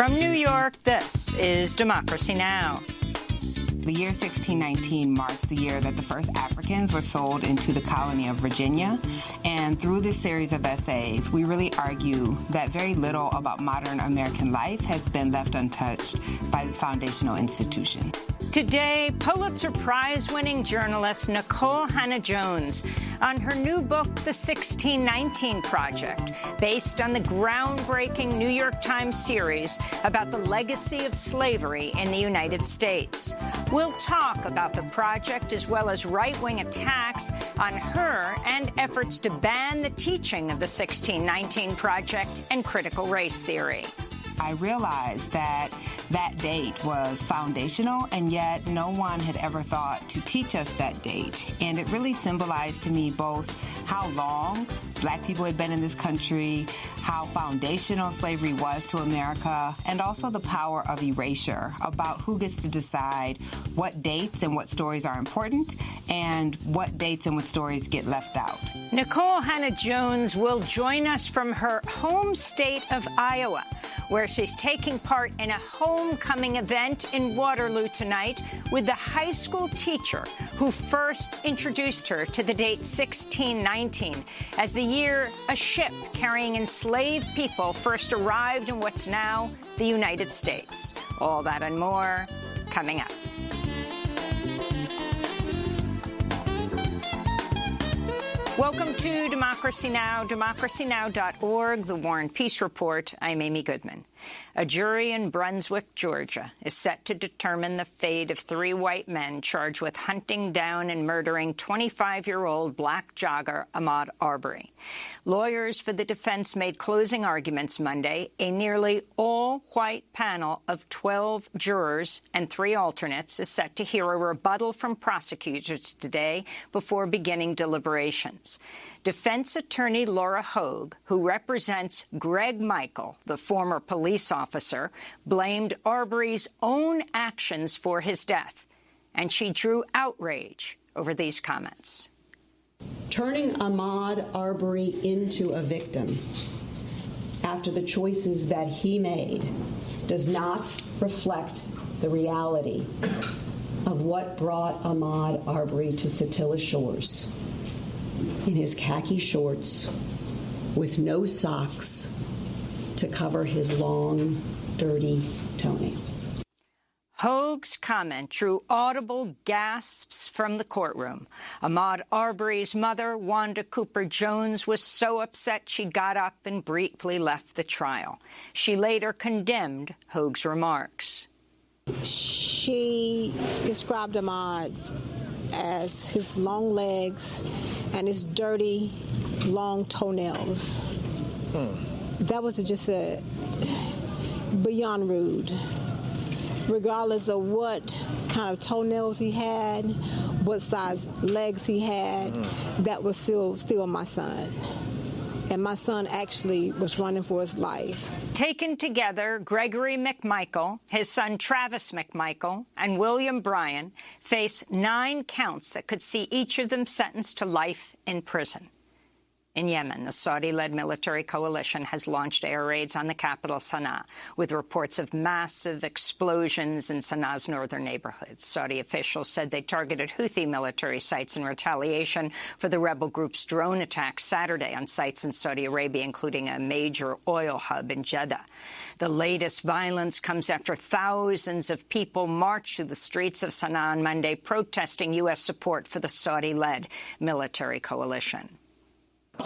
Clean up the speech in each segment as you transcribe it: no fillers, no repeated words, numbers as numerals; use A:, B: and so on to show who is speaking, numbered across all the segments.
A: From New York, this is Democracy Now!
B: The year 1619 marks the year that the first Africans were sold into the colony of Virginia. And through this series of essays, we really argue that very little about modern American life has been left untouched by this foundational institution.
A: Today, Pulitzer Prize-winning journalist Nicole Hannah-Jones on her new book, The 1619 Project, based on the groundbreaking New York Times series about the legacy of slavery in the United States. We'll talk about the project as well as right-wing attacks on her and efforts to ban the teaching of the 1619 Project and critical race theory.
B: I realized that that date was foundational, and yet no one had ever thought to teach us that date. And it really symbolized to me both how long Black people had been in this country, how foundational slavery was to America, and also the power of erasure, about who gets to decide what dates and what stories are important and what dates and what stories get left out.
A: Nicole Hannah-Jones will join us from her home state of Iowa, where she's taking part in a homecoming event in Waterloo tonight with the high school teacher who first introduced her to the date 1619 as the year a ship carrying enslaved people first arrived in what's now the United States. All that and more coming up. Welcome to Democracy Now!, democracynow.org, The War and Peace Report. I'm Amy Goodman. A jury in Brunswick, Georgia, is set to determine the fate of 3 white men charged with hunting down and murdering 25-year-old black jogger Ahmaud Arbery. Lawyers for the defense made closing arguments Monday. A nearly all-white panel of 12 jurors and 3 alternates is set to hear a rebuttal from prosecutors today before beginning deliberations. Defense attorney Laura Hogue, who represents Greg Michael, the former police officer, blamed Arbery's own actions for his death, and she drew outrage over these comments.
C: Turning Ahmaud Arbery into a victim after the choices that he made does not reflect the reality of what brought Ahmaud Arbery to Satilla Shores. In his khaki shorts, with no socks to cover his long, dirty toenails.
A: Hogue's comment drew audible gasps from the courtroom. Ahmaud Arbery's mother, Wanda Cooper Jones, was so upset she got up and briefly left the trial. She later condemned Hogue's remarks.
D: She described Ahmaud as his long legs and his dirty, long toenails. That was just beyond rude. Regardless of what kind of toenails he had, what size legs he had, that was still my son. And my son actually was running for his life.
A: Taken together, Gregory McMichael, his son Travis McMichael, and William Bryan face 9 counts that could see each of them sentenced to life in prison. In Yemen, the Saudi-led military coalition has launched air raids on the capital, Sana'a, with reports of massive explosions in Sana'a's northern neighborhoods. Saudi officials said they targeted Houthi military sites in retaliation for the rebel group's drone attacks Saturday on sites in Saudi Arabia, including a major oil hub in Jeddah. The latest violence comes after thousands of people marched through the streets of Sana'a on Monday, protesting U.S. support for the Saudi-led military coalition.
E: We,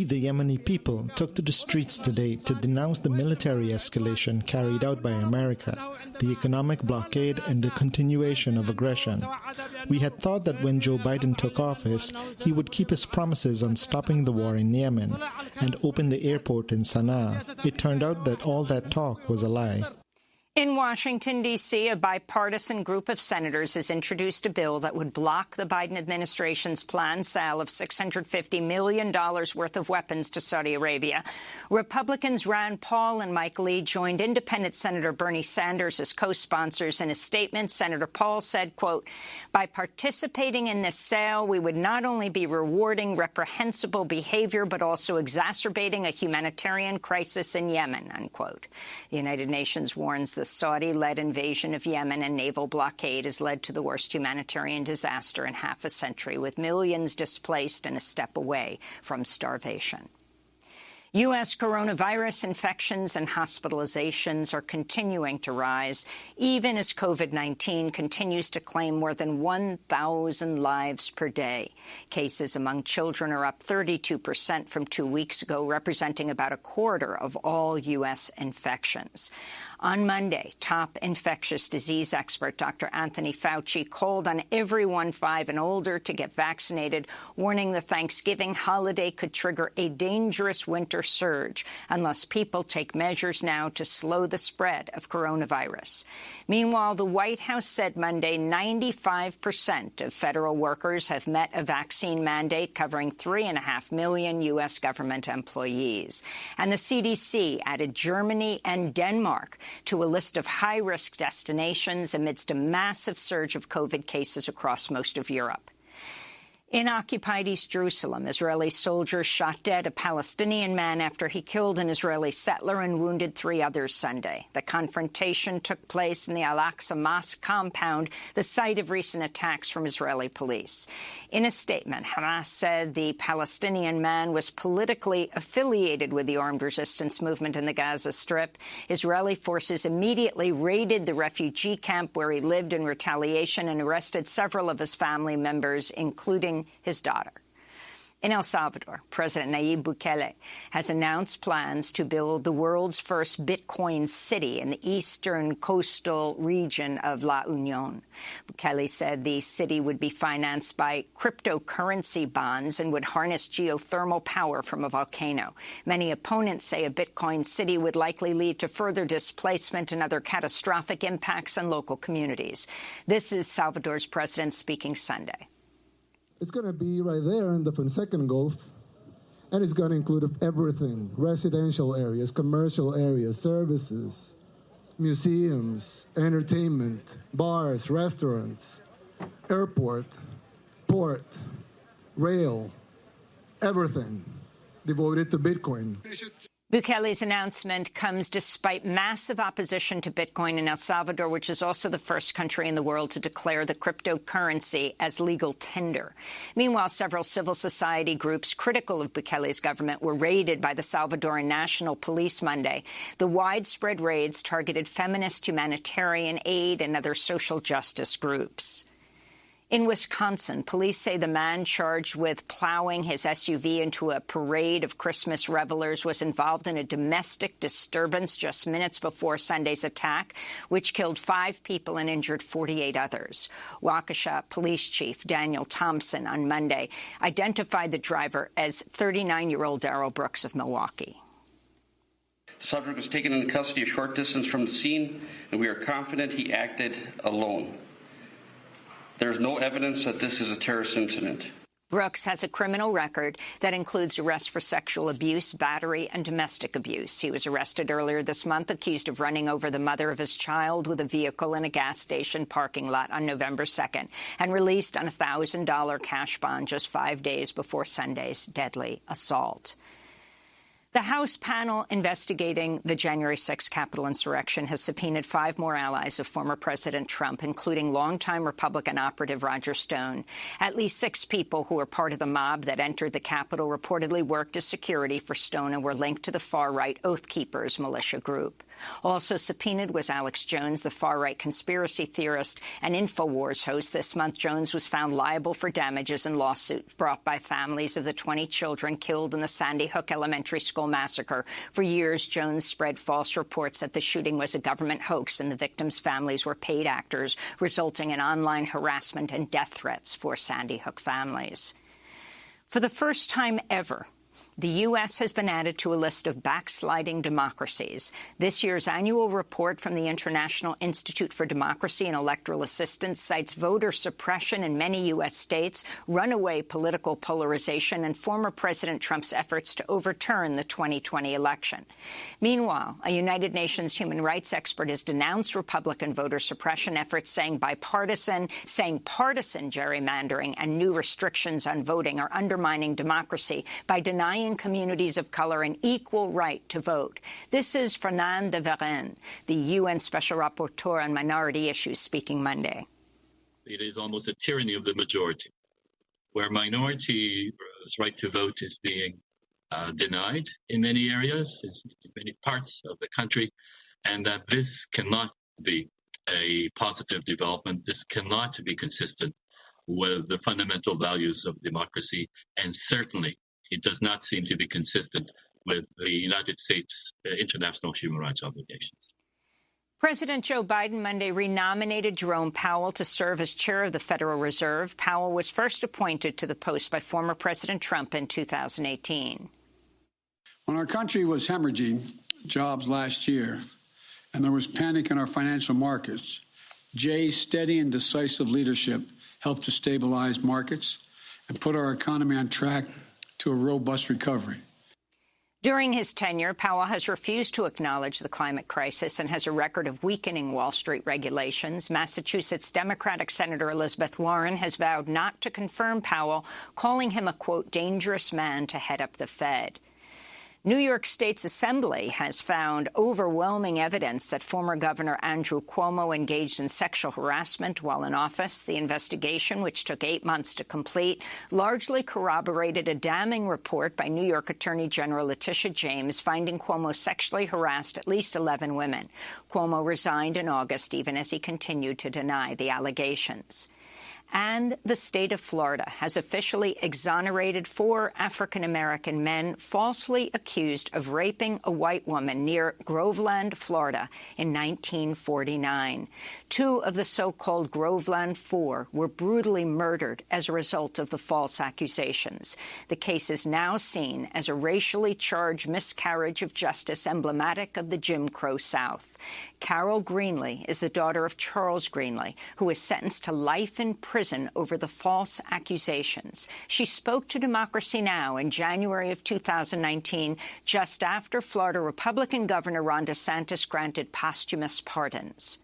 E: the Yemeni people, took to the streets today to denounce the military escalation carried out by America, the economic blockade, and the continuation of aggression. We had thought that when Joe Biden took office, he would keep his promises on stopping the war in Yemen and open the airport in Sana'a. It turned out that all that talk was a lie.
A: In Washington, D.C., a bipartisan group of senators has introduced a bill that would block the Biden administration's planned sale of $650 million worth of weapons to Saudi Arabia. Republicans Rand Paul and Mike Lee joined independent Senator Bernie Sanders as co-sponsors. In a statement, Senator Paul said, quote, "By participating in this sale, we would not only be rewarding reprehensible behavior, but also exacerbating a humanitarian crisis in Yemen," unquote. The United Nations warns the Saudi-led invasion of Yemen and naval blockade has led to the worst humanitarian disaster in half a century, with millions displaced and a step away from starvation. U.S. coronavirus infections and hospitalizations are continuing to rise, even as COVID-19 continues to claim more than 1,000 lives per day. Cases among children are up 32% from 2 weeks ago, representing about a quarter of all U.S. infections. On Monday, top infectious disease expert Dr. Anthony Fauci called on everyone 5 and older to get vaccinated, warning the Thanksgiving holiday could trigger a dangerous winter surge unless people take measures now to slow the spread of coronavirus. Meanwhile, the White House said Monday 95% of federal workers have met a vaccine mandate covering 3.5 million U.S. government employees. And the CDC added Germany and Denmark to a list of high-risk destinations amidst a massive surge of COVID cases across most of Europe. In occupied East Jerusalem, Israeli soldiers shot dead a Palestinian man after he killed an Israeli settler and wounded 3 others Sunday. The confrontation took place in the Al-Aqsa Mosque compound, the site of recent attacks from Israeli police. In a statement, Hamas said the Palestinian man was politically affiliated with the armed resistance movement in the Gaza Strip. Israeli forces immediately raided the refugee camp where he lived in retaliation and arrested several of his family members, including his daughter. In El Salvador, President Nayib Bukele has announced plans to build the world's first Bitcoin city in the eastern coastal region of La Union. Bukele said the city would be financed by cryptocurrency bonds and would harness geothermal power from a volcano. Many opponents say a Bitcoin city would likely lead to further displacement and other catastrophic impacts on local communities. This is Salvador's president speaking Sunday.
F: It's going to be right there in the Fonsecan Gulf, and it's going to include everything: residential areas, commercial areas, services, museums, entertainment, bars, restaurants, airport, port, rail, everything devoted to Bitcoin.
A: Bukele's announcement comes despite massive opposition to Bitcoin in El Salvador, which is also the first country in the world to declare the cryptocurrency as legal tender. Meanwhile, several civil society groups critical of Bukele's government were raided by the Salvadoran National Police Monday. The widespread raids targeted feminist humanitarian aid and other social justice groups. In Wisconsin, police say the man charged with plowing his SUV into a parade of Christmas revelers was involved in a domestic disturbance just minutes before Sunday's attack, which killed 5 people and injured 48 others. Waukesha Police Chief Daniel Thompson on Monday identified the driver as 39-year-old Darrell Brooks of Milwaukee.
G: The subject was taken into custody a short distance from the scene, and we are confident he acted alone. There is no evidence that this is a terrorist incident.
A: Brooks has a criminal record that includes arrest for sexual abuse, battery, and domestic abuse. He was arrested earlier this month, accused of running over the mother of his child with a vehicle in a gas station parking lot on November 2nd, and released on a $1,000 cash bond just 5 days before Sunday's deadly assault. The House panel investigating the January 6th Capitol insurrection has subpoenaed 5 more allies of former President Trump, including longtime Republican operative Roger Stone. At least 6 people who were part of the mob that entered the Capitol reportedly worked as security for Stone and were linked to the far-right Oath Keepers militia group. Also subpoenaed was Alex Jones, the far-right conspiracy theorist and InfoWars host. This month, Jones was found liable for damages in lawsuits brought by families of the 20 children killed in the Sandy Hook Elementary School massacre. For years, Jones spread false reports that the shooting was a government hoax and the victims' families were paid actors, resulting in online harassment and death threats for Sandy Hook families. For the first time ever, The U.S. has been added to a list of backsliding democracies. This year's annual report from the International Institute for Democracy and Electoral Assistance cites voter suppression in many U.S. states, runaway political polarization, and former President Trump's efforts to overturn the 2020 election. Meanwhile, a United Nations human rights expert has denounced Republican voter suppression efforts, saying partisan gerrymandering and new restrictions on voting are undermining democracy by denying communities of color an equal right to vote. This is Fernand de Varenne, the UN Special Rapporteur on Minority Issues, speaking Monday.
H: It is almost a tyranny of the majority, where minority's right to vote is being denied in many areas, in many parts of the country, and that this cannot be a positive development. This cannot be consistent with the fundamental values of democracy, and certainly it does not seem to be consistent with the United States' international human rights obligations.
A: President Joe Biden Monday renominated Jerome Powell to serve as chair of the Federal Reserve. Powell was first appointed to the post by former President Trump in 2018.
I: When our country was hemorrhaging jobs last year and there was panic in our financial markets, Jay's steady and decisive leadership helped to stabilize markets and put our economy on track to a robust recovery.
A: During his tenure, Powell has refused to acknowledge the climate crisis and has a record of weakening Wall Street regulations. Massachusetts Democratic Senator Elizabeth Warren has vowed not to confirm Powell, calling him a, quote, dangerous man to head up the Fed. New York State's Assembly has found overwhelming evidence that former Governor Andrew Cuomo engaged in sexual harassment while in office. The investigation, which took 8 months to complete, largely corroborated a damning report by New York Attorney General Letitia James finding Cuomo sexually harassed at least 11 women. Cuomo resigned in August, even as he continued to deny the allegations. And the state of Florida has officially exonerated 4 African-American men falsely accused of raping a white woman near Groveland, Florida, in 1949. 2 of the so-called Groveland 4 were brutally murdered as a result of the false accusations. The case is now seen as a racially charged miscarriage of justice emblematic of the Jim Crow South. Carol Greenlee is the daughter of Charles Greenlee, who was sentenced to life in prison over the false accusations. She spoke to Democracy Now! In January of 2019, just after Florida Republican Governor Ron DeSantis granted posthumous pardons.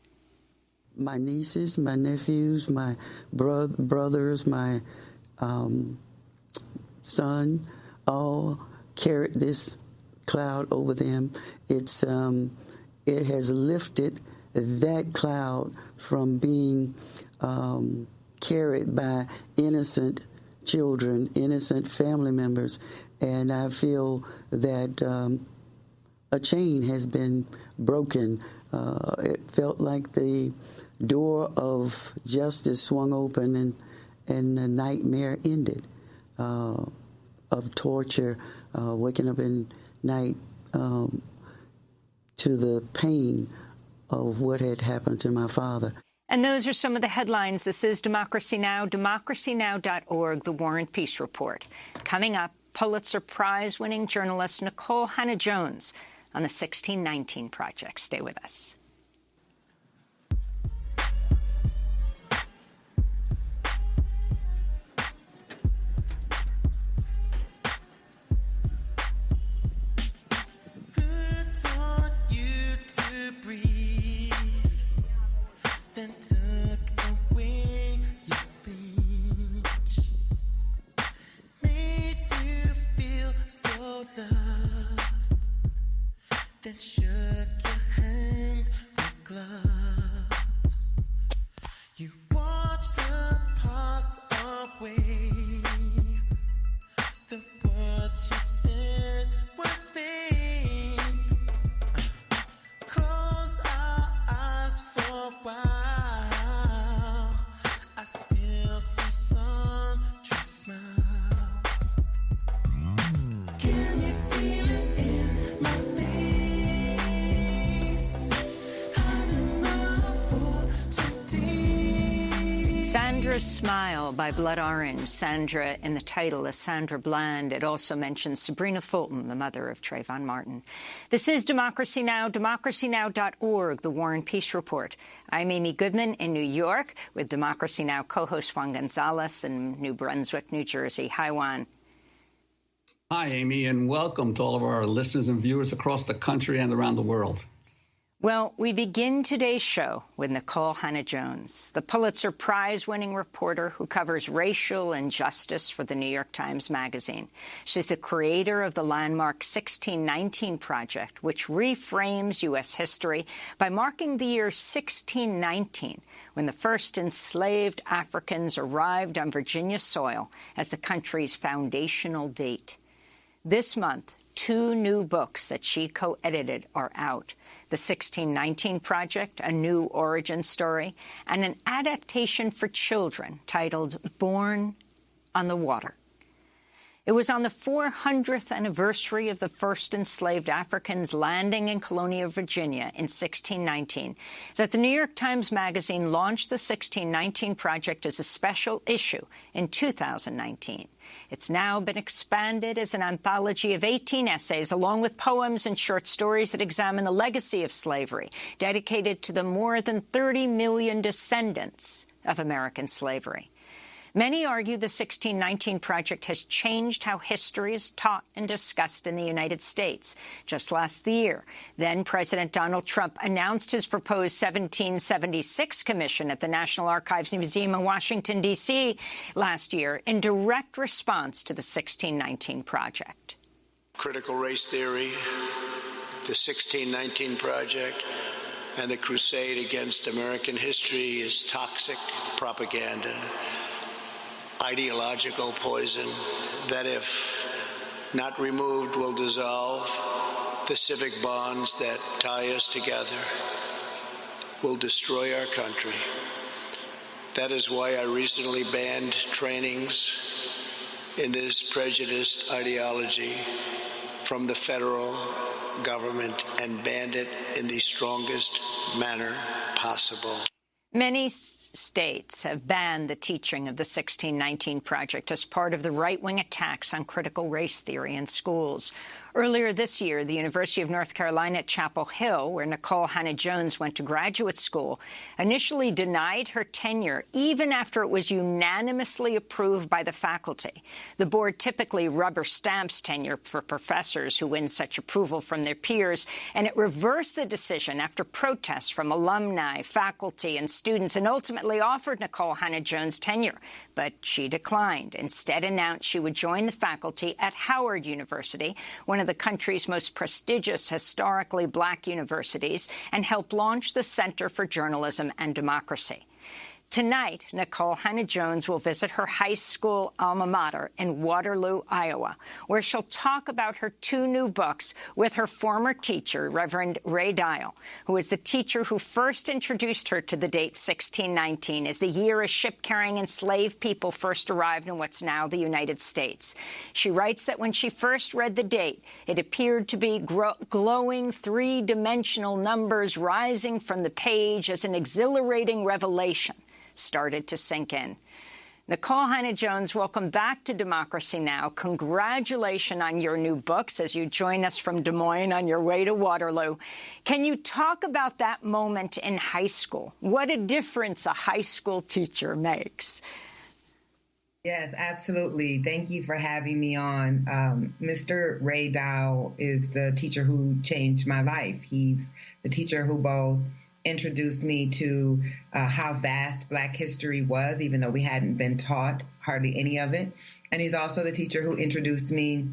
J: My nieces, my nephews, my brothers, my son, all carried this cloud over them. It has lifted that cloud from being carried by innocent children, innocent family members, and I feel that a chain has been broken. It felt like the door of justice swung open and the nightmare ended of torture, waking up in night to the pain of what had happened to my father.
A: And those are some of the headlines. This is Democracy Now!, democracynow.org, The War and Peace Report. Coming up, Pulitzer Prize-winning journalist Nicole Hannah-Jones on the 1619 Project. Stay with us.
K: Then shook your hand with gloves. You watched her pass away. The words she said were faint. Closed our eyes for a while. I still see some smile. Can you see it in my face?
A: Sandra's Smile by Blood Orange. Sandra in the title is Sandra Bland. It also mentions Sabrina Fulton, the mother of Trayvon Martin. This is Democracy Now!, democracynow.org, the War and Peace Report. I'm Amy Goodman in New York with Democracy Now! Co-host Juan Gonzalez in New Brunswick, New Jersey. Hi, Juan.
L: Hi, Amy, and welcome to all of our listeners and viewers across the country and around the world.
A: Well, we begin today's show with Nikole Hannah-Jones, the Pulitzer Prize-winning reporter who covers racial injustice for the New York Times Magazine. She's the creator of the landmark 1619 Project, which reframes U.S. history by marking the year 1619, when the first enslaved Africans arrived on Virginia soil as the country's foundational date. This month, 2 new books that she co-edited are out. The 1619 Project, a new origin story, and an adaptation for children titled Born on the Water. It was on the 400th anniversary of the first enslaved Africans landing in colonial Virginia in 1619 that the New York Times Magazine launched the 1619 Project as a special issue in 2019. It's now been expanded as an anthology of 18 essays, along with poems and short stories that examine the legacy of slavery, dedicated to the more than 30 million descendants of American slavery. Many argue the 1619 Project has changed how history is taught and discussed in the United States. Just last year, then President Donald Trump announced his proposed 1776 Commission at the National Archives Museum in Washington, D.C. last year in direct response to the 1619 Project.
M: Critical race theory, the 1619 Project, and the crusade against American history is toxic propaganda, ideological poison that, if not removed, will dissolve the civic bonds that tie us together, will destroy our country. That is why I recently banned trainings in this prejudiced ideology from the federal government and banned it in the strongest manner possible.
A: Many states have banned the teaching of the 1619 Project as part of the right-wing attacks on critical race theory in schools. Earlier this year, the University of North Carolina at Chapel Hill, where Nikole Hannah-Jones went to graduate school, initially denied her tenure even after it was unanimously approved by the faculty. The board typically rubber stamps tenure for professors who win such approval from their peers, and it reversed the decision after protests from alumni, faculty, and students, and ultimately offered Nikole Hannah-Jones tenure. But she declined, instead announced she would join the faculty at Howard University, one of the country's most prestigious historically black universities, and help launch the Center for Journalism and Democracy. Tonight, Nikole Hannah-Jones will visit her high school alma mater in Waterloo, Iowa, where she'll talk about her 2 new books with her former teacher, Reverend Ray Dial, who is the teacher who first introduced her to the date 1619 as the year a ship-carrying enslaved people first arrived in what's now the United States. She writes that when she first read the date, it appeared to be glowing 3-dimensional numbers rising from the page as an exhilarating revelation started to sink in. Nikole Hannah-Jones, welcome back to Democracy Now! Congratulations on your new books as you join us from Des Moines on your way to Waterloo. Can you talk about that moment in high school? What a difference a high school teacher makes.
N: Yes, absolutely. Thank you for having me on. Mr. Ray Dow is the teacher who changed my life. He's the teacher who both introduced me to how vast Black history was, even though we hadn't been taught hardly any of it. And he's also the teacher who introduced me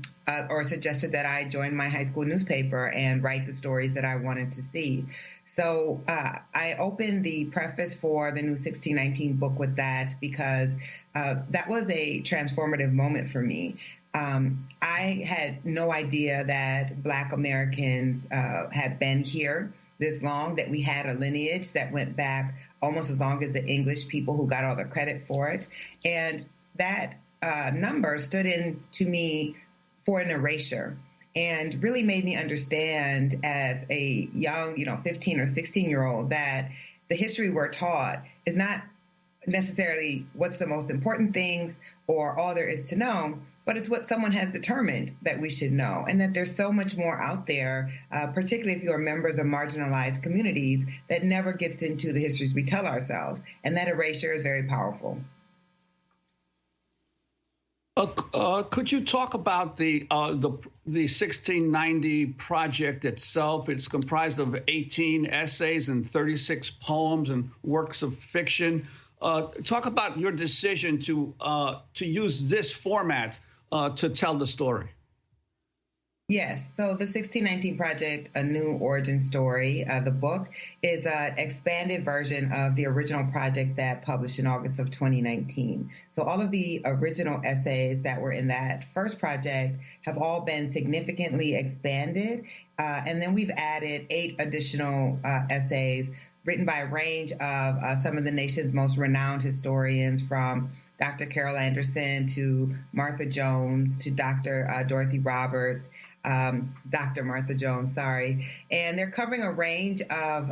N: or suggested that I join my high school newspaper and write the stories that I wanted to see. So I opened the preface for the new 1619 book with that because that was a transformative moment for me. I had no idea that Black Americans had been here this long, that we had a lineage that went back almost as long as the English people who got all the credit for it. And that number stood in to me for an erasure and really made me understand as a young, 15 or 16-year-old that the history we're taught is not necessarily what's the most important things or all there is to know, but it's what someone has determined that we should know, and that there's so much more out there, particularly if you are members of marginalized communities, that never gets into the histories we tell ourselves, and that erasure is very powerful.
L: Could you talk about the 1690 project itself? It's comprised of 18 essays and 36 poems and works of fiction. Talk about your decision to use this format to tell the story.
N: Yes. So the 1619 Project, A New Origin Story, the book, is an expanded version of the original project that published in August of 2019. So all of the original essays that were in that first project have all been significantly expanded. And then we've added 8 additional essays written by a range of some of the nation's most renowned historians, from Dr. Carol Anderson to Martha Jones to Dr. Dorothy Roberts, Dr. Martha Jones, sorry. And they're covering a range of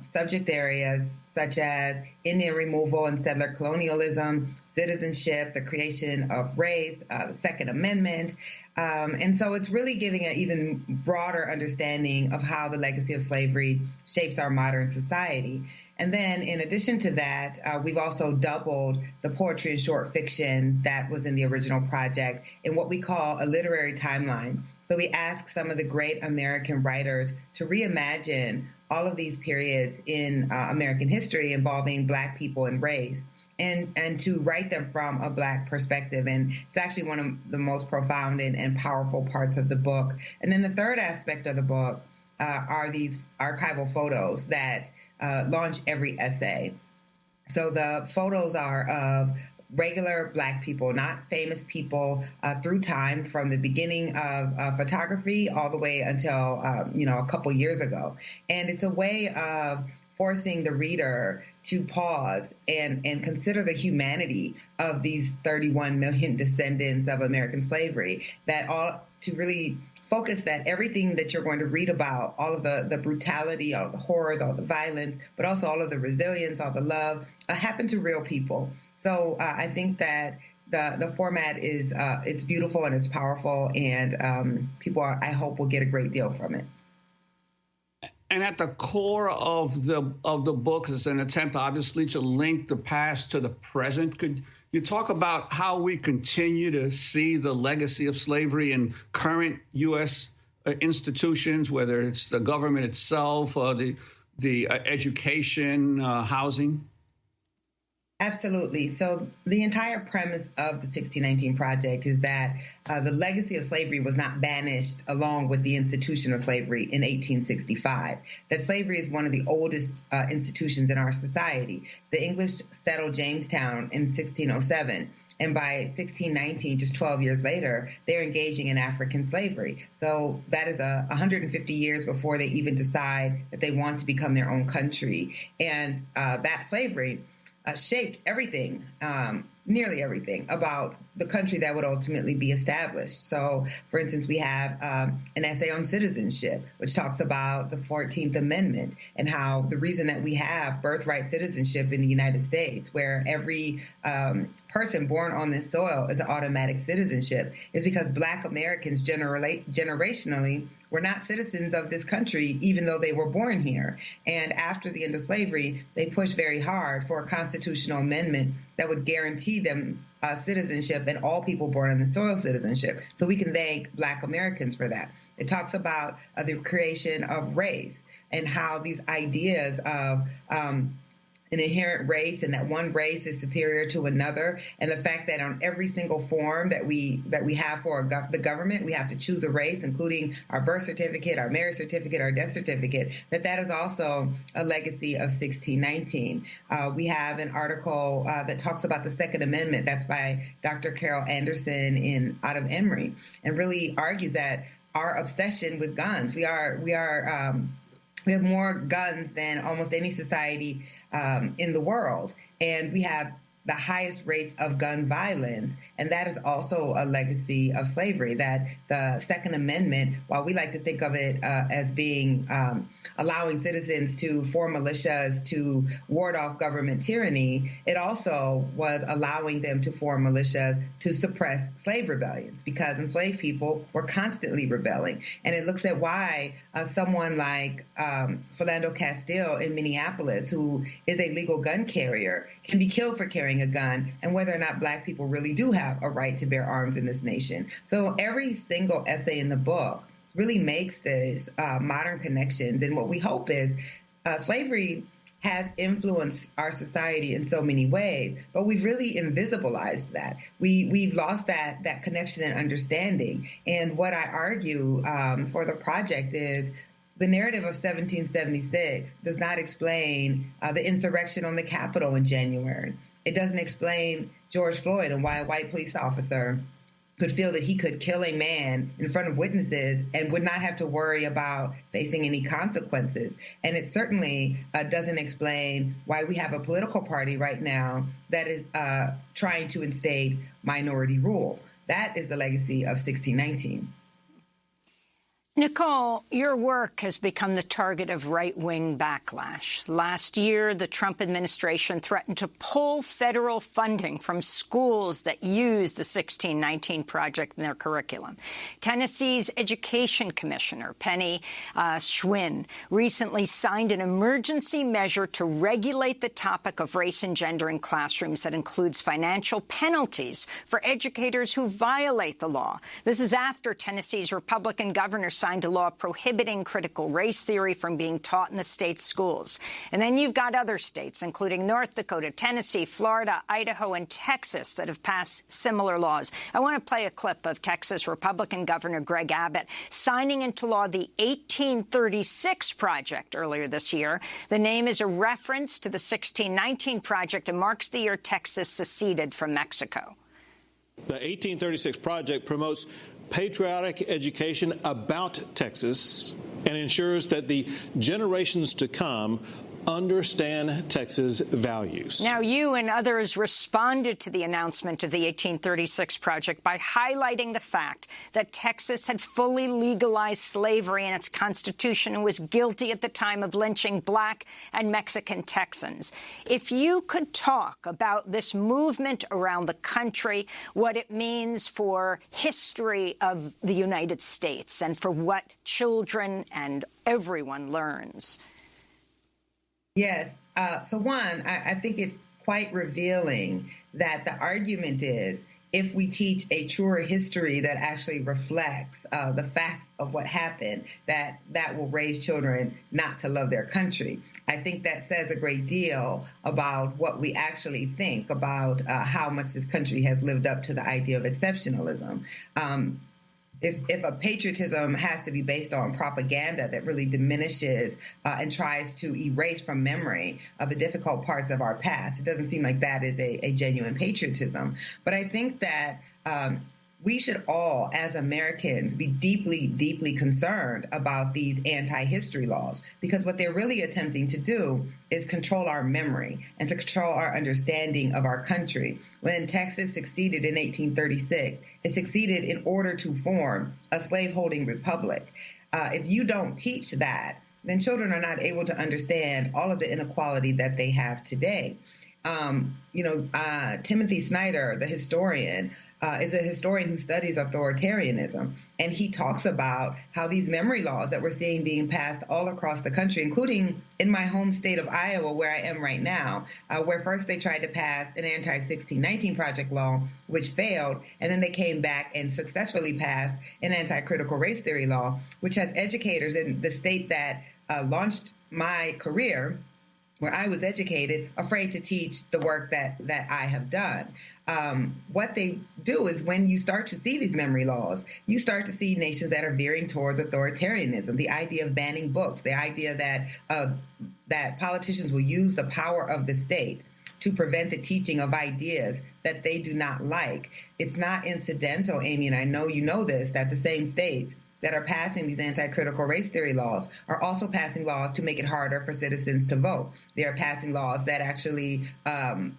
N: subject areas such as Indian removal and settler colonialism, citizenship, the creation of race, the Second Amendment. And so it's really giving an even broader understanding of how the legacy of slavery shapes our modern society. And then in addition to that, we've also doubled the poetry and short fiction that was in the original project in what we call a literary timeline. So we ask some of the great American writers to reimagine all of these periods in American history involving Black people and race, and to write them from a Black perspective. And it's actually one of the most profound and powerful parts of the book. And then the third aspect of the book are these archival photos that launch every essay. So the photos are of regular Black people, not famous people, through time, from the beginning of photography all the way until, a couple years ago. And it's a way of forcing the reader to pause and consider the humanity of these 31 million descendants of American slavery, to really focus that everything that you're going to read about, all of the brutality, all of the horrors, all the violence, but also all of the resilience, all the love, happened to real people. So I think that the format is it's beautiful and it's powerful, and people I hope will get a great deal from it.
L: And at the core of the book is an attempt, obviously, to link the past to the present. Could you talk about how we continue to see the legacy of slavery in current U.S. institutions, whether it's the government itself, or the education, housing?
N: Absolutely. So the entire premise of the 1619 Project is that the legacy of slavery was not banished along with the institution of slavery in 1865, that slavery is one of the oldest institutions in our society. The English settled Jamestown in 1607. And by 1619, just 12 years later, they're engaging in African slavery. So that is 150 years before they even decide that they want to become their own country. And that slavery shaped everything, nearly everything, about the country that would ultimately be established. So, for instance, we have an essay on citizenship, which talks about the 14th Amendment and how the reason that we have birthright citizenship in the United States, where every person born on this soil is an automatic citizenship, is because Black Americans generationally were not citizens of this country, even though they were born here. And after the end of slavery, they pushed very hard for a constitutional amendment that would guarantee them citizenship and all people born on the soil citizenship. So we can thank Black Americans for that. It talks about the creation of race and how these ideas of an inherent race and that one race is superior to another, and the fact that on every single form that we have for the government, we have to choose a race, including our birth certificate, our marriage certificate, our death certificate, that is also a legacy of 1619. We have an article that talks about the Second Amendment. That's by Dr. Carol Anderson out of Emory, and really argues that our obsession with guns, we have more guns than almost any society in the world. And we have the highest rates of gun violence. And that is also a legacy of slavery, that the Second Amendment, while we like to think of it as being allowing citizens to form militias to ward off government tyranny, it also was allowing them to form militias to suppress slave rebellions, because enslaved people were constantly rebelling. And it looks at why someone like Philando Castile in Minneapolis, who is a legal gun carrier, can be killed for carrying a gun, and whether or not Black people really do have a right to bear arms in this nation. So every single essay in the book really makes this modern connections. And what we hope is slavery has influenced our society in so many ways, but we've really invisibilized that. We've lost that connection and understanding. And what I argue for the project is the narrative of 1776 does not explain the insurrection on the Capitol in January. It doesn't explain George Floyd and why a white police officer could feel that he could kill a man in front of witnesses and would not have to worry about facing any consequences. And it certainly doesn't explain why we have a political party right now that is trying to instate minority rule. That is the legacy of 1619.
A: Nicole, your work has become the target of right-wing backlash. Last year, the Trump administration threatened to pull federal funding from schools that use the 1619 Project in their curriculum. Tennessee's Education Commissioner, Penny Schwinn, recently signed an emergency measure to regulate the topic of race and gender in classrooms that includes financial penalties for educators who violate the law. This is after Tennessee's Republican governor signed a law prohibiting critical race theory from being taught in the state's schools. And then you've got other states, including North Dakota, Tennessee, Florida, Idaho, and Texas, that have passed similar laws. I want to play a clip of Texas Republican Governor Greg Abbott signing into law the 1836 Project earlier this year. The name is a reference to the 1619 Project and marks the year Texas seceded from Mexico.
O: The 1836 Project promotes patriotic education about Texas and ensures that the generations to come understand Texas values.
A: Now, you and others responded to the announcement of the 1836 Project by highlighting the fact that Texas had fully legalized slavery in its constitution and was guilty at the time of lynching Black and Mexican Texans. If you could talk about this movement around the country, what it means for history of the United States and for what children and everyone learns.
N: Yes. So one, I think it's quite revealing that the argument is if we teach a truer history that actually reflects the facts of what happened, that will raise children not to love their country. I think that says a great deal about what we actually think about how much this country has lived up to the idea of exceptionalism. If a patriotism has to be based on propaganda that really diminishes and tries to erase from memory the difficult parts of our past, it doesn't seem like that is a genuine patriotism. But I think that we should all, as Americans, be deeply, deeply concerned about these anti-history laws, because what they're really attempting to do is control our memory and to control our understanding of our country. When Texas succeeded in 1836, it succeeded in order to form a slaveholding republic. If you don't teach that, then children are not able to understand all of the inequality that they have today. Timothy Snyder, the historian, is a historian who studies authoritarianism, and he talks about how these memory laws that we're seeing being passed all across the country, including in my home state of Iowa, where I am right now, where first they tried to pass an anti-1619 Project law, which failed, and then they came back and successfully passed an anti-critical race theory law, which has educators in the state that launched my career, where I was educated, afraid to teach the work that I have done. What they do is when you start to see these memory laws, you start to see nations that are veering towards authoritarianism, the idea of banning books, the idea that politicians will use the power of the state to prevent the teaching of ideas that they do not like. It's not incidental, Amy, and I know you know this, that the same states that are passing these anti-critical race theory laws are also passing laws to make it harder for citizens to vote. They are passing laws that actually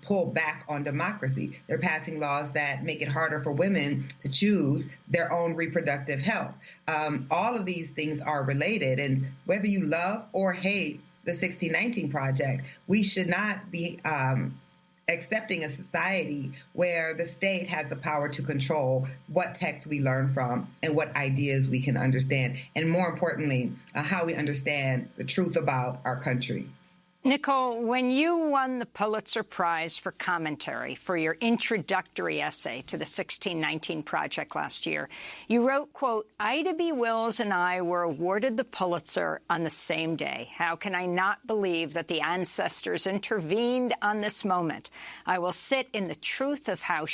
N: pull back on democracy. They're passing laws that make it harder for women to choose their own reproductive health. All of these things are related, and whether you love or hate the 1619 Project, we should not be accepting a society where the state has the power to control what texts we learn from and what ideas we can understand, and more importantly, how we understand the truth about our country.
A: Nicole, when you won the Pulitzer Prize for commentary for your introductory essay to the 1619 Project last year, you wrote, quote, "Ida B. Wells and I were awarded the Pulitzer on the same day. How can I not believe that the ancestors intervened on this moment? I will sit in the truth of how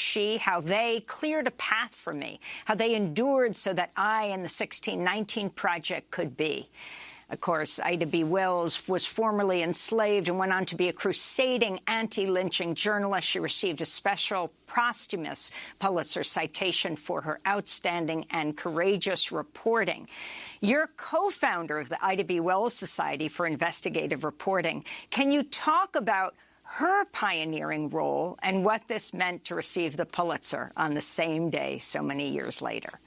A: they cleared a path for me, how they endured so that I and the 1619 Project could be." Of course, Ida B. Wells was formerly enslaved and went on to be a crusading anti-lynching journalist. She received a special posthumous Pulitzer citation for her outstanding and courageous reporting. You're co-founder of the Ida B. Wells Society for Investigative Reporting. Can you talk about her pioneering role and what this meant to receive the Pulitzer on the same day so many years later?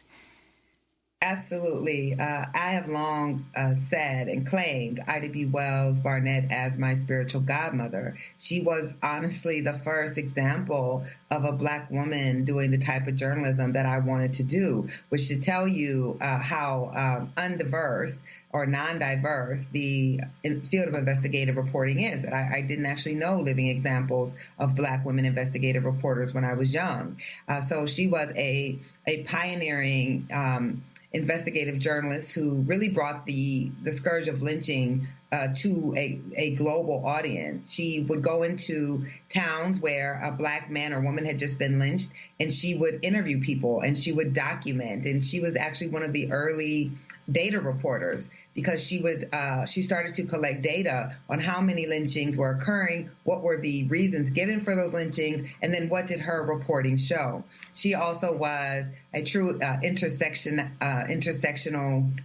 N: Absolutely. I have long said and claimed Ida B. Wells Barnett as my spiritual godmother. She was honestly the first example of a Black woman doing the type of journalism that I wanted to do, which should tell you how undiverse or non-diverse the field of investigative reporting is. I didn't actually know living examples of Black women investigative reporters when I was young. So she was a pioneering investigative journalist who really brought the scourge of lynching to a global audience. She would go into towns where a Black man or woman had just been lynched, and she would interview people and she would document. And she was actually one of the early data reporters, because she started to collect data on how many lynchings were occurring, what were the reasons given for those lynchings, and then what did her reporting show. She also was a true intersectional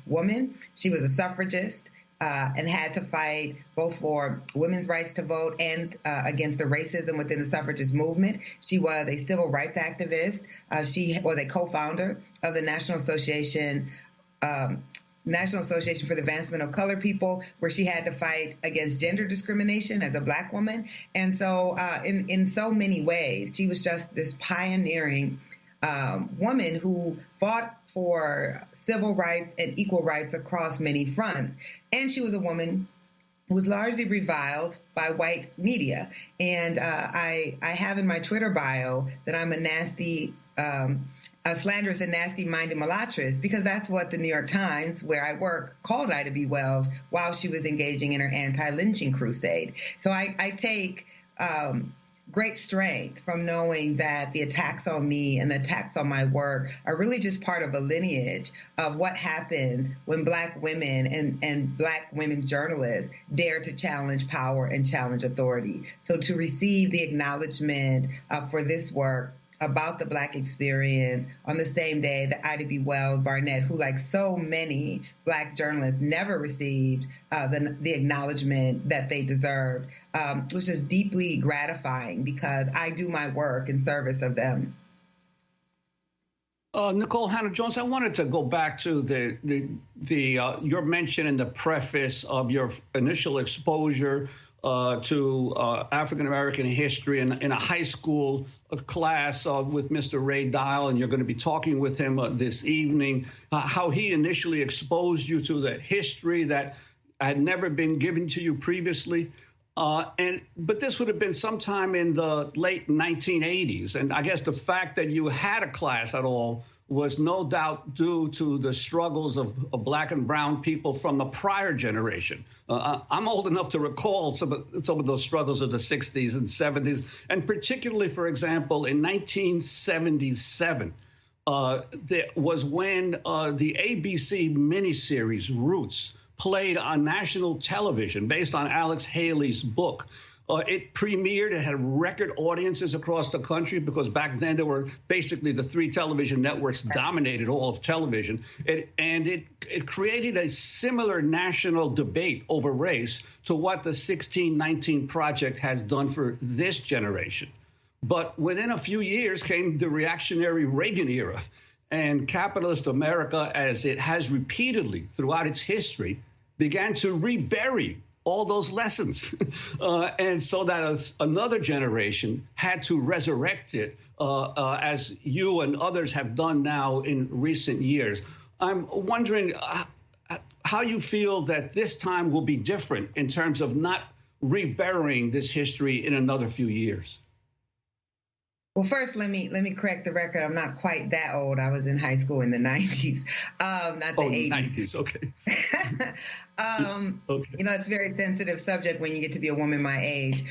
N: woman. She was a suffragist and had to fight both for women's rights to vote and against the racism within the suffragist movement. She was a civil rights activist. She was a co-founder of the National Association for the Advancement of Colored People, where she had to fight against gender discrimination as a Black woman. And so in so many ways, she was just this pioneering woman who fought for civil rights and equal rights across many fronts. And she was a woman who was largely reviled by white media. And I have in my Twitter bio that I'm a slanderous and nasty-minded mulattress, because that's what the New York Times, where I work, called Ida B. Wells while she was engaging in her anti-lynching crusade. So I take great strength from knowing that the attacks on me and the attacks on my work are really just part of a lineage of what happens when Black women and Black women journalists dare to challenge power and challenge authority. So to receive the acknowledgement for this work about the Black experience on the same day that Ida B. Wells Barnett, who like so many Black journalists never received the acknowledgement that they deserved, was just deeply gratifying, because I do my work in service of them.
L: Nicole Hannah-Jones, I wanted to go back to your mention in the preface of your initial exposure to African-American history in a high school class with Mr. Ray Dial, and you're going to be talking with him this evening, how he initially exposed you to the history that had never been given to you previously. But this would have been sometime in the late 1980s. And I guess the fact that you had a class at all was no doubt due to the struggles of Black and brown people from the prior generation. I'm old enough to recall some of those struggles of the 60s and 70s, and particularly, for example, in 1977, there was when the ABC miniseries Roots played on national television based on Alex Haley's book. It premiered. It had record audiences across the country because back then there were basically the 3 television networks dominated all of television. It created a similar national debate over race to what the 1619 Project has done for this generation. But within a few years came the reactionary Reagan era, and capitalist America, as it has repeatedly throughout its history, began to rebury all those lessons. And so that another generation had to resurrect it, as you and others have done now in recent years. I'm wondering how you feel that this time will be different in terms of not reburying this history in another few years.
N: Well, first, let me correct the record. I'm not quite that old. I was in high school in the 90s, not the 80s.
L: 90s, okay.
N: Okay. You know, it's a very sensitive subject when you get to be a woman my age.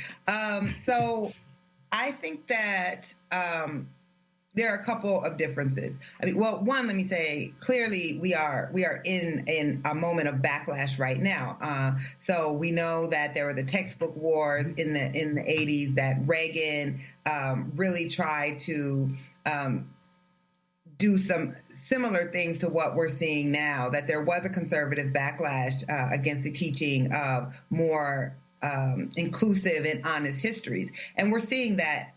N: So I think that there are a couple of differences. I mean, well, one, let me say, clearly we are in a moment of backlash right now. So we know that there were the textbook wars in the 80s, that Reagan really tried to do some similar things to what we're seeing now, that there was a conservative backlash against the teaching of more inclusive and honest histories. And we're seeing that,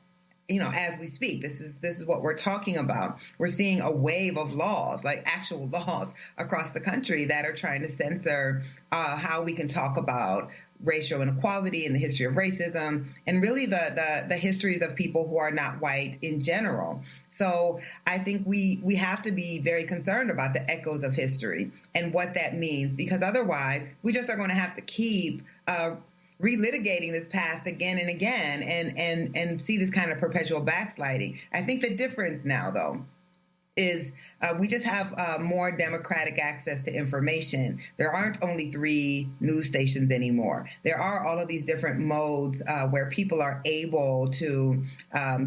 N: you know, as we speak. This is what we're talking about. We're seeing a wave of laws, like actual laws across the country, that are trying to censor how we can talk about racial inequality and the history of racism, and really the histories of people who are not white in general. So I think we have to be very concerned about the echoes of history and what that means, because otherwise we just are going to have to keep relitigating this past again and again, and see this kind of perpetual backsliding. I think the difference now, though, is we just have more democratic access to information. There aren't only 3 news stations anymore. There are all of these different modes where people are able to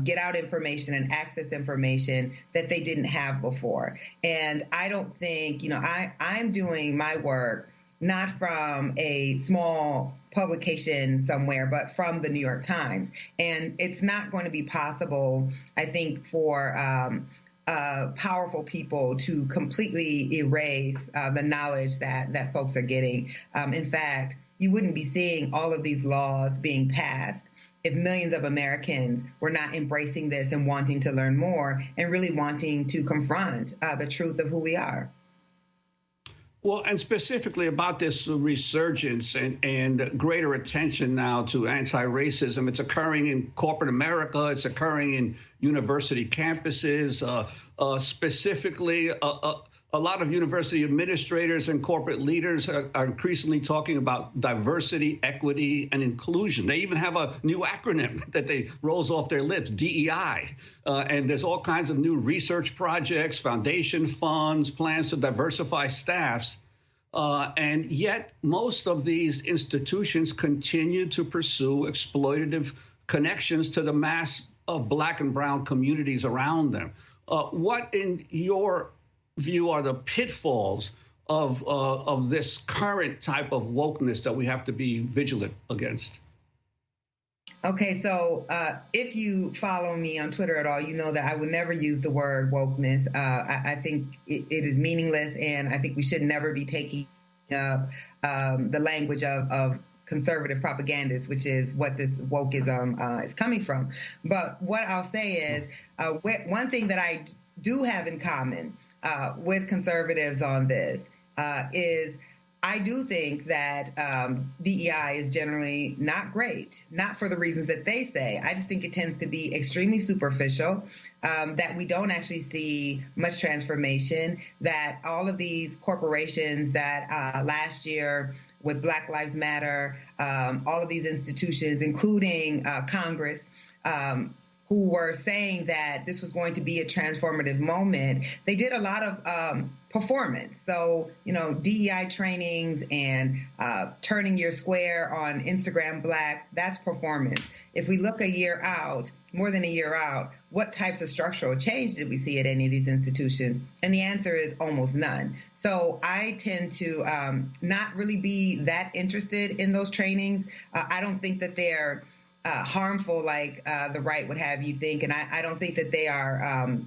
N: get out information and access information that they didn't have before. And I don't think, you know, I'm doing my work not from a small publication somewhere, but from the New York Times. And it's not going to be possible, I think, for powerful people to completely erase the knowledge that folks are getting. In fact, you wouldn't be seeing all of these laws being passed if millions of Americans were not embracing this and wanting to learn more and really wanting to confront the truth of who we are.
L: Well, and specifically about this resurgence and greater attention now to anti-racism, it's occurring in corporate America. It's occurring in university campuses. Specifically, a lot of university administrators and corporate leaders are increasingly talking about diversity, equity, and inclusion. They even have a new acronym that they rolls off their lips, DEI. And there's all kinds of new research projects, foundation funds, plans to diversify staffs. And yet most of these institutions continue to pursue exploitative connections to the mass of Black and brown communities around them. What, in your view, are the pitfalls of this current type of wokeness that we have to be vigilant against?
N: Okay, so if you follow me on Twitter at all, you know that I would never use the word wokeness. I think it is meaningless, and I think we should never be taking up the language of conservative propagandists, which is what this wokeism is coming from. But what I'll say is one thing that I do have in common with conservatives on this is I do think that DEI is generally not great, not for the reasons that they say. I just think it tends to be extremely superficial, that we don't actually see much transformation, that all of these corporations that last year with Black Lives Matter, all of these institutions, including Congress, who were saying that this was going to be a transformative moment, they did a lot of performance. So, you know, DEI trainings and turning your square on Instagram Black, that's performance. If we look a year out, more than a year out, what types of structural change did we see at any of these institutions? And the answer is almost none. So I tend to not really be that interested in those trainings. I don't think that they're harmful like the right would have you think. And I don't think that they are,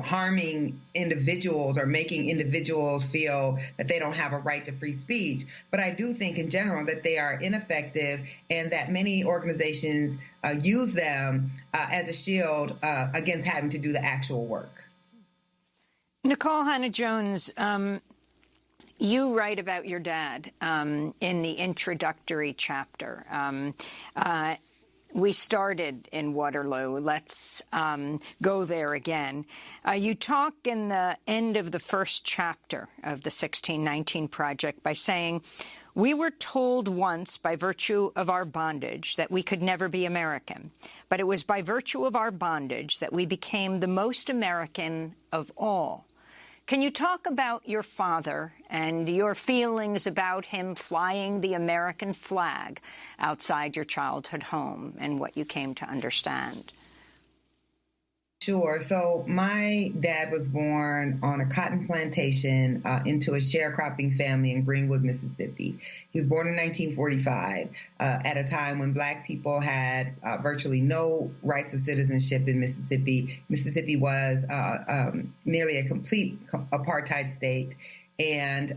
N: harming individuals or making individuals feel that they don't have a right to free speech. But I do think in general that they are ineffective and that many organizations use them as a shield against having to do the actual work.
A: Nicole Hannah-Jones, you write about your dad in the introductory chapter. We started in Waterloo. Let's go there again. You talk in the end of the first chapter of the 1619 Project by saying, "We were told once by virtue of our bondage that we could never be American, but it was by virtue of our bondage that we became the most American of all." Can you talk about your father and your feelings about him flying the American flag outside your childhood home and what you came to understand?
N: Sure. So my dad was born on a cotton plantation into a sharecropping family in Greenwood, Mississippi. He was born in 1945 at a time when Black people had virtually no rights of citizenship in Mississippi. Mississippi was nearly a complete apartheid state. And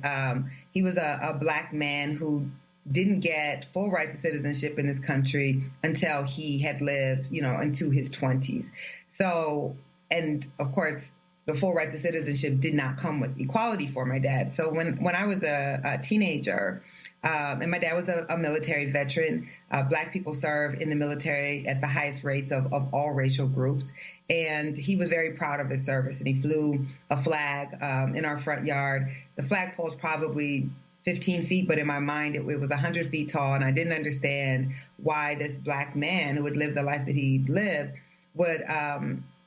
N: he was a Black man who didn't get full rights of citizenship in this country until he had lived, into his 20s. So, and of course, the full rights of citizenship did not come with equality for my dad. So when I was a teenager, and my dad was a military veteran, Black people serve in the military at the highest rates of all racial groups. And he was very proud of his service, and he flew a flag in our front yard. The flagpole is probably 15 feet, but in my mind, it was 100 feet tall. And I didn't understand why this Black man who had lived the life that he lived would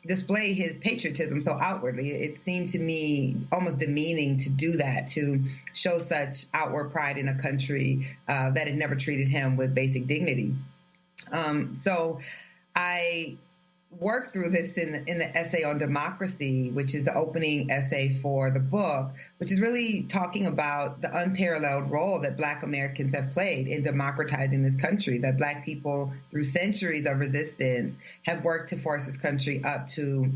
N: display his patriotism so outwardly. It seemed to me almost demeaning to do that, to show such outward pride in a country that had never treated him with basic dignity. So I worked through this in the essay on democracy, which is the opening essay for the book, which is really talking about the unparalleled role that Black Americans have played in democratizing this country, that Black people, through centuries of resistance, have worked to force this country up to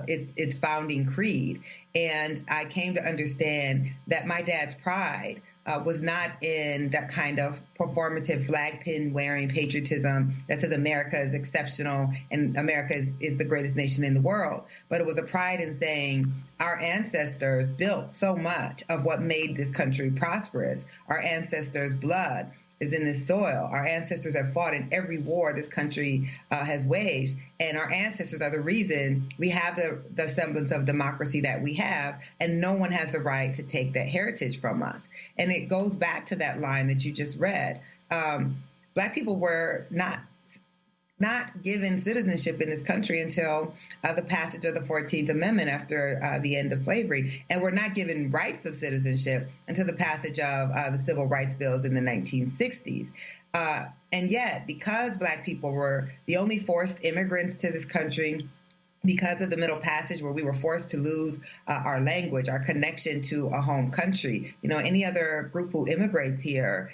N: its founding creed. And I came to understand that my dad's pride was not in that kind of performative flag pin wearing patriotism that says America is exceptional and America is the greatest nation in the world. But it was a pride in saying our ancestors built so much of what made this country prosperous. Our ancestors' blood is in this soil. Our ancestors have fought in every war this country has waged, and our ancestors are the reason we have the semblance of democracy that we have, and no one has the right to take that heritage from us. And it goes back to that line that you just read. Black people were not given citizenship in this country until the passage of the 14th Amendment after the end of slavery. And we're not given rights of citizenship until the passage of the Civil Rights Bills in the 1960s. And yet, because Black people were the only forced immigrants to this country, because of the Middle Passage, where we were forced to lose our language, our connection to a home country, any other group who immigrates here,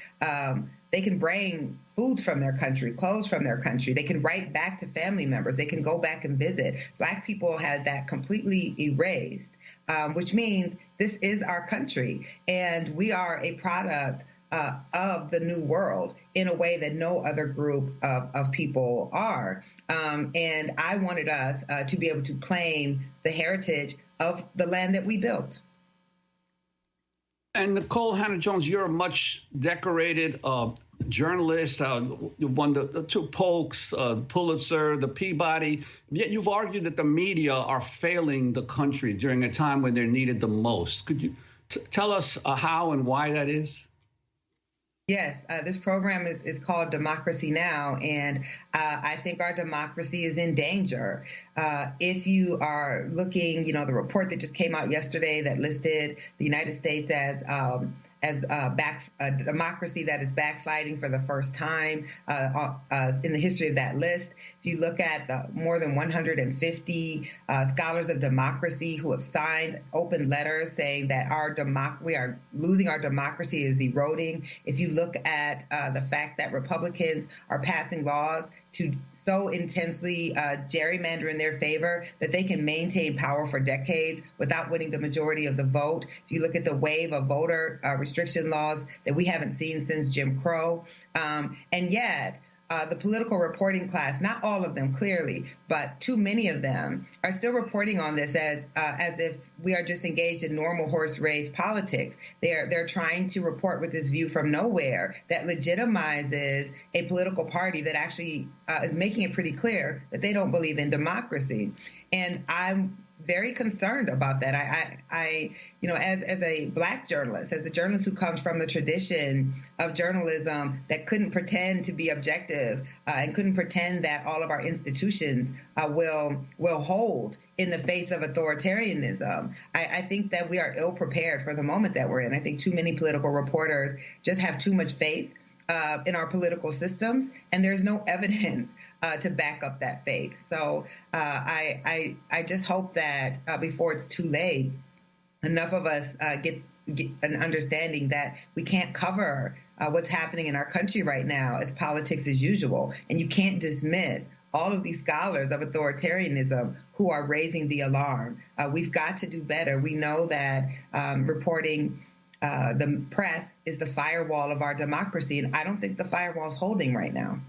N: they can bring food from their country, clothes from their country. They can write back to family members. They can go back and visit. Black people had that completely erased, which means this is our country, and we are a product of the New World in a way that no other group of people are. And I wanted us to be able to claim the heritage of the land that we built.
L: And Nicole Hannah-Jones, you're a much decorated journalist, won the two Polks, the Pulitzer, the Peabody. Yet you've argued that the media are failing the country during a time when they're needed the most. Could you tell us how and why that is?
N: Yes, this program is called Democracy Now! And I think our democracy is in danger. If you are looking, the report that just came out yesterday that listed the United States as as a democracy that is backsliding for the first time in the history of that list. If you look at the more than 150 scholars of democracy who have signed open letters saying that we are losing our democracy, is eroding. If you look at the fact that Republicans are passing laws to so intensely gerrymander in their favor that they can maintain power for decades without winning the majority of the vote. If you look at the wave of voter restriction laws that we haven't seen since Jim Crow, and yet the political reporting class, not all of them clearly, but too many of them are still reporting on this as if we are just engaged in normal horse race politics. They're trying to report with this view from nowhere that legitimizes a political party that actually is making it pretty clear that they don't believe in democracy. And I'm very concerned about that. I as a Black journalist, as a journalist who comes from the tradition of journalism that couldn't pretend to be objective and couldn't pretend that all of our institutions will hold in the face of authoritarianism, I think that we are ill prepared for the moment that we're in. I think too many political reporters just have too much faith in our political systems, and there's no evidence to back up that faith. So I just hope that before it's too late, enough of us get an understanding that we can't cover what's happening in our country right now as politics as usual, and you can't dismiss all of these scholars of authoritarianism who are raising the alarm. We've got to do better. We know that reporting the press is the firewall of our democracy, and I don't think the firewall is holding right now.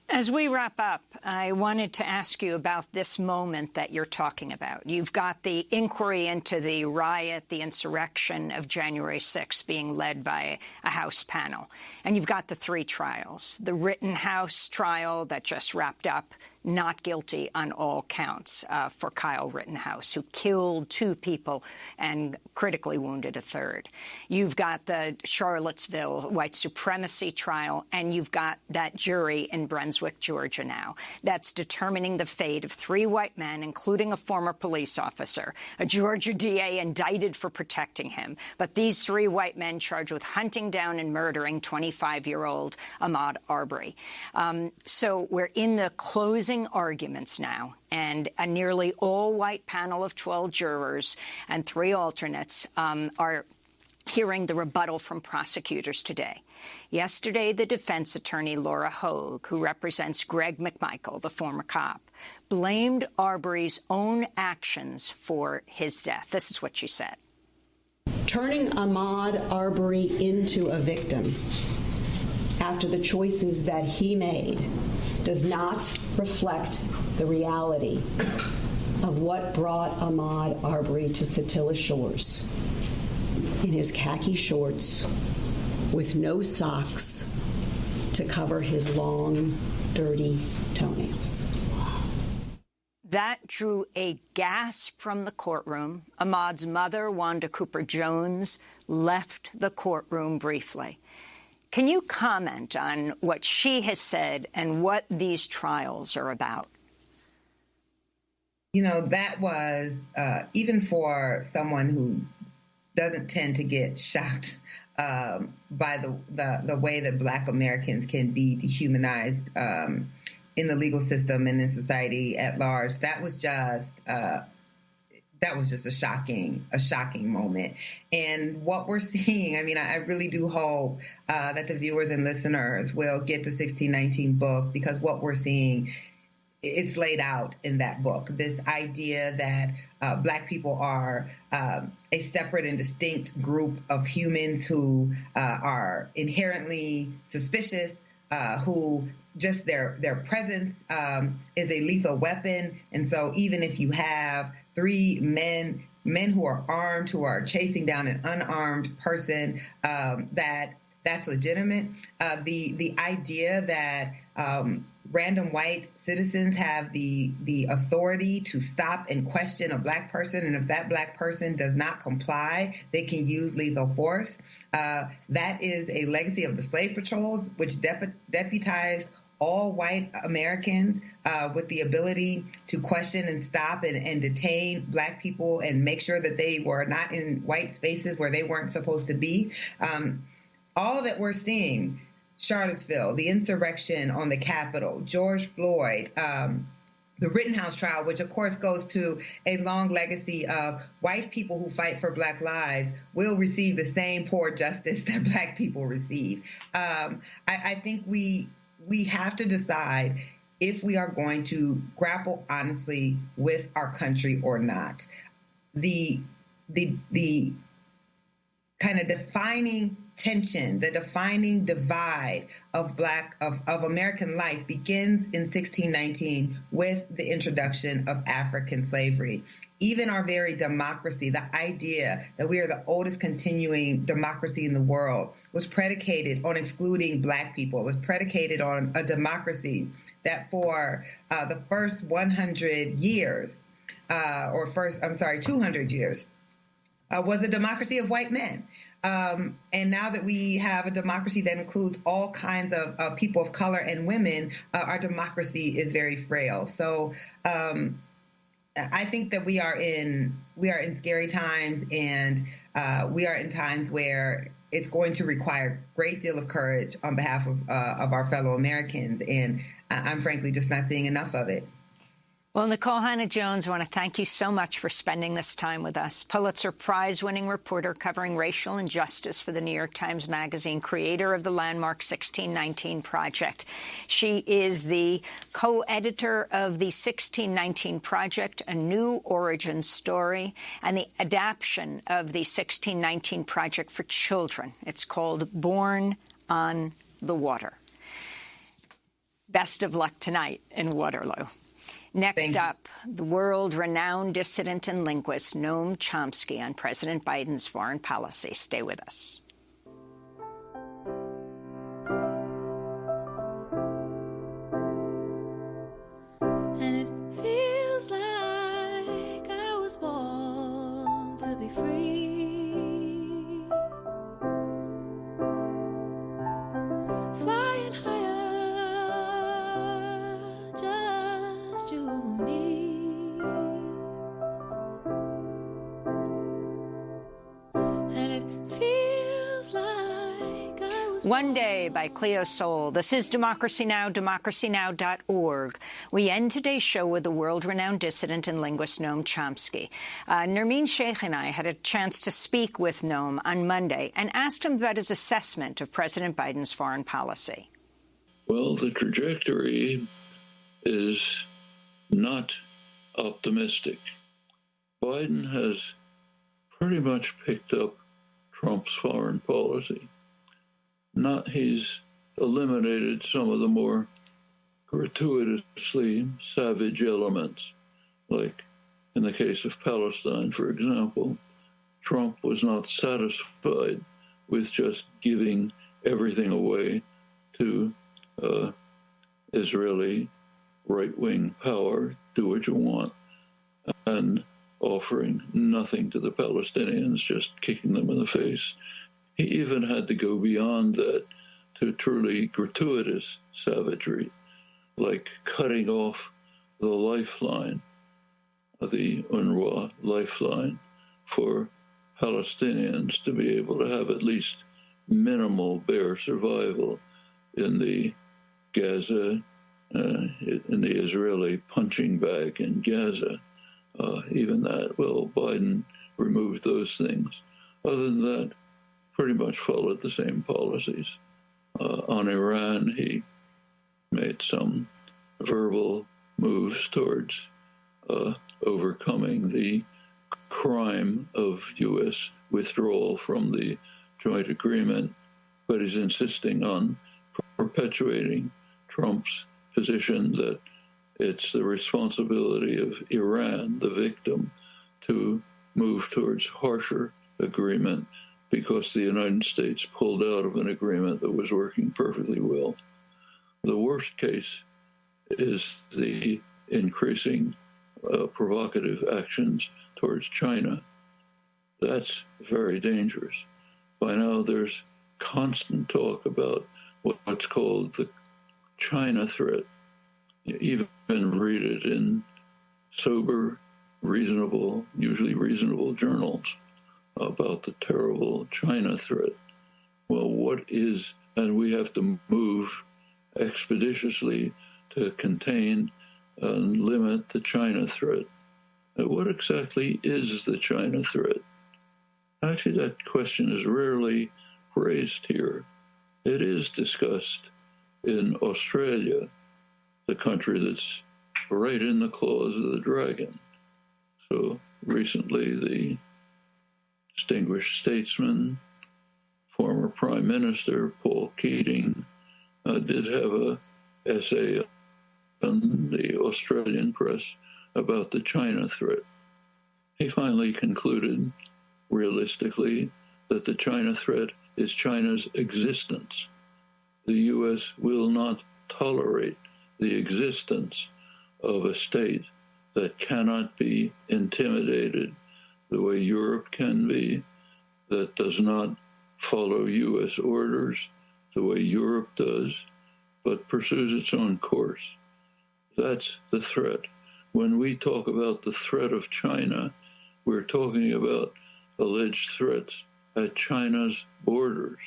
A: As we wrap up, I wanted to ask you about this moment that you're talking about. You've got the inquiry into the riot, the insurrection of January 6th being led by a House panel. And you've got the three trials. The Rittenhouse trial that just wrapped up, not guilty on all counts for Kyle Rittenhouse, who killed two people and critically wounded a third. You've got the Charlottesville white supremacy trial, and you've got that jury in Brunswick, Georgia now that's determining the fate of three white men, including a former police officer, a Georgia DA indicted for protecting him. But these three white men charged with hunting down and murdering 25-year-old Ahmaud Arbery. So we're in the closing arguments now, and a nearly all-white panel of 12 jurors and 3 alternates are hearing the rebuttal from prosecutors today. Yesterday, the defense attorney, Laura Hogue, who represents Greg McMichael, the former cop, blamed Arbery's own actions for his death. This is what she said.
C: Turning Ahmaud Arbery into a victim after the choices that he made does not reflect the reality of what brought Ahmaud Arbery to Satilla Shores in his khaki shorts with no socks to cover his long, dirty toenails.
A: That drew a gasp from the courtroom. Ahmaud's mother, Wanda Cooper Jones, left the courtroom briefly. Can you comment on what she has said and what these trials are about?
N: You know, that was, even for someone who doesn't tend to get shocked by the way that Black Americans can be dehumanized in the legal system and in society at large, that was just a shocking moment. And what we're seeing, I mean, I really do hope that the viewers and listeners will get the 1619 book, because what we're seeing, it's laid out in that book. This idea that Black people are a separate and distinct group of humans who are inherently suspicious, who just their presence is a lethal weapon. And so even if you have 3 men who are armed, who are chasing down an unarmed person, that's legitimate. The idea that random white citizens have the authority to stop and question a Black person, and if that Black person does not comply, they can use lethal force. That is a legacy of the slave patrols, which deputized all white Americans with the ability to question and stop and detain Black people and make sure that they were not in white spaces where they weren't supposed to be. All that we're seeing, Charlottesville, the insurrection on the Capitol, George Floyd, the Rittenhouse trial, which of course goes to a long legacy of white people who fight for Black lives will receive the same poor justice that Black people receive. I think we have to decide if we are going to grapple honestly with our country or not. The kind of defining tension, the defining divide of American life begins in 1619 with the introduction of African slavery. Even our very democracy, the idea that we are the oldest continuing democracy in the world, was predicated on excluding Black people. It was predicated on a democracy that for the first 100 years, 200 years, was a democracy of white men. And now that we have a democracy that includes all kinds of people of color and women, our democracy is very frail. So I think that we are in scary times, and we are in times where it's going to require a great deal of courage on behalf of our fellow Americans. And I'm frankly just not seeing enough of it.
A: Well, Nicole Hannah-Jones, I want to thank you so much for spending this time with us. Pulitzer Prize-winning reporter covering racial injustice for the New York Times Magazine, creator of the landmark 1619 Project. She is the co-editor of the 1619 Project, A New Origin Story, and the adaptation of the 1619 Project for children. It's called Born on the Water. Best of luck tonight in Waterloo. Next up, the world-renowned dissident and linguist Noam Chomsky on President Biden's foreign policy. Stay with us.
P: And it feels like I was born to be free, flying higher.
A: One Day by Cleo Sol. This is Democracy Now!, democracynow.org. We end today's show with the world-renowned dissident and linguist Noam Chomsky. Nermeen Sheikh and I had a chance to speak with Noam on Monday and asked him about his assessment of President Biden's foreign policy.
Q: Well, the trajectory is not optimistic. Biden has pretty much picked up Trump's foreign policy. He's eliminated some of the more gratuitously savage elements, like in the case of Palestine, for example. Trump was not satisfied with just giving everything away to Israeli right-wing power, do what you want, and offering nothing to the Palestinians, just kicking them in the face. He even had to go beyond that to truly gratuitous savagery, like cutting off the lifeline, the UNRWA lifeline, for Palestinians to be able to have at least minimal bare survival in the Gaza, in the Israeli punching bag in Gaza. Even that, well, Biden removed those things. Other than that, pretty much followed the same policies. On Iran, he made some verbal moves towards overcoming the crime of U.S. withdrawal from the joint agreement, but he's insisting on perpetuating Trump's position that it's the responsibility of Iran, the victim, to move towards harsher agreement because the United States pulled out of an agreement that was working perfectly well. The worst case is the increasing provocative actions towards China. That's very dangerous. By now, there's constant talk about what's called the China threat. You even read it in sober, reasonable, usually reasonable journals about the terrible China threat. Well, what is, and we have to move expeditiously to contain and limit the China threat. What exactly is the China threat? Actually, that question is rarely raised here. It is discussed in Australia, the country that's right in the claws of the dragon. So recently, the distinguished statesman, former Prime Minister Paul Keating, did have an essay in the Australian press about the China threat. He finally concluded, realistically, that the China threat is China's existence. The U.S. will not tolerate the existence of a state that cannot be intimidated the way Europe can be, that does not follow U.S. orders the way Europe does, but pursues its own course. That's the threat. When we talk about the threat of China, we're talking about alleged threats at China's borders.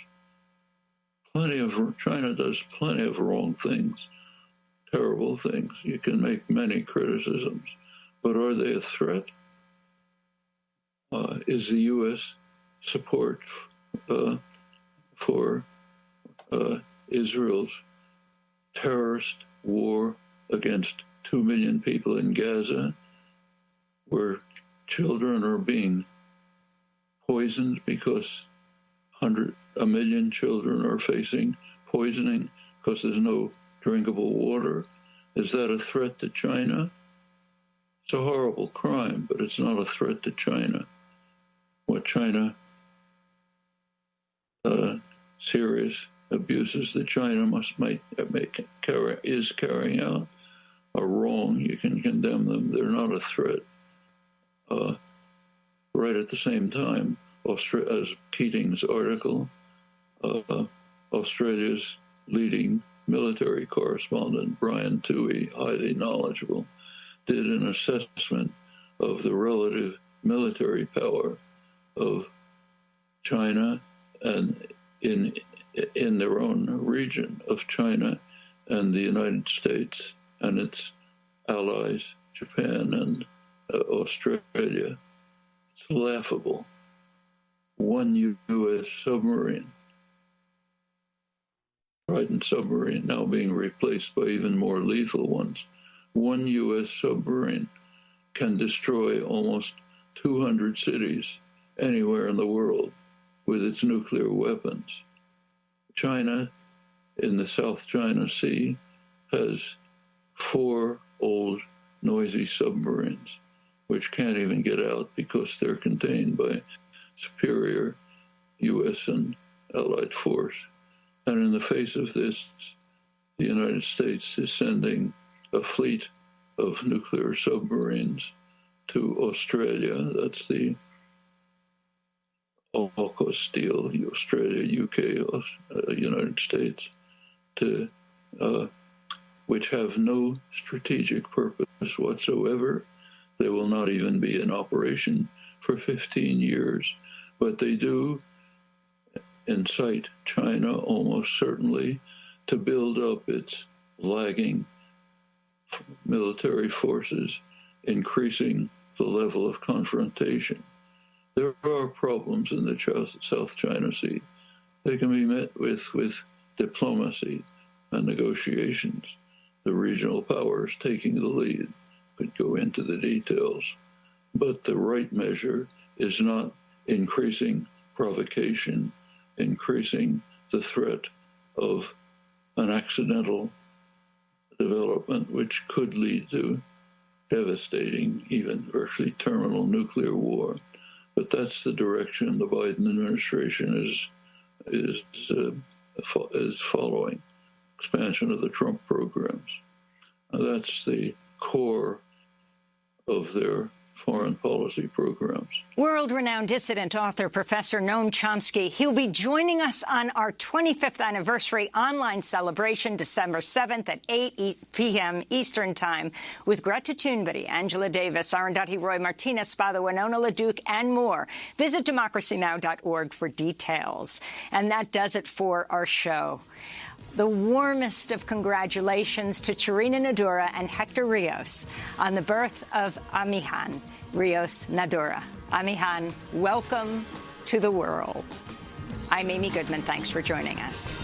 Q: China does plenty of wrong things, terrible things. You can make many criticisms, but are they a threat? Is the U.S. support for Israel's terrorist war against 2 million people in Gaza, where children are being poisoned because 1 million children are facing poisoning because there's no drinkable water? Is that a threat to China? It's a horrible crime, but it's not a threat to China. What China, serious abuses that China is carrying out are wrong. You can condemn them. They're not a threat. Right at the same time, as Keating's article, Australia's leading military correspondent, Brian Toohey, highly knowledgeable, did an assessment of the relative military power of China and in their own region of China and the United States and its allies, Japan and Australia. It's laughable. One U.S. submarine, Trident submarine, now being replaced by even more lethal ones. One U.S. submarine can destroy almost 200 cities anywhere in the world with its nuclear weapons. China, in the South China Sea, has 4 old, noisy submarines, which can't even get out because they're contained by superior U.S. and Allied force. And in the face of this, the United States is sending a fleet of nuclear submarines to Australia. That's the AUKUS deal, Australia, UK, United States, which have no strategic purpose whatsoever. They will not even be in operation for 15 years, but they do incite China almost certainly to build up its lagging military forces, increasing the level of confrontation. There are problems in the South China Sea. They can be met with diplomacy and negotiations. The regional powers taking the lead could go into the details. But the right measure is not increasing provocation, increasing the threat of an accidental development which could lead to devastating, even virtually terminal nuclear war. But that's the direction the Biden administration is following. Expansion of the Trump programs. That's the core of their foreign policy programs.
A: World-renowned dissident author Professor Noam Chomsky. He'll be joining us on our 25th anniversary online celebration December 7th at 8 p.m. Eastern Time with Greta Thunberg, Angela Davis, Arundhati Roy Martinez, Spada, Winona LaDuke, and more. Visit democracynow.org for details. And that does it for our show. The warmest of congratulations to Chirina Nadura and Hector Rios on the birth of Amihan Rios Nadura. Amihan, welcome to the world. I'm Amy Goodman. Thanks for joining us.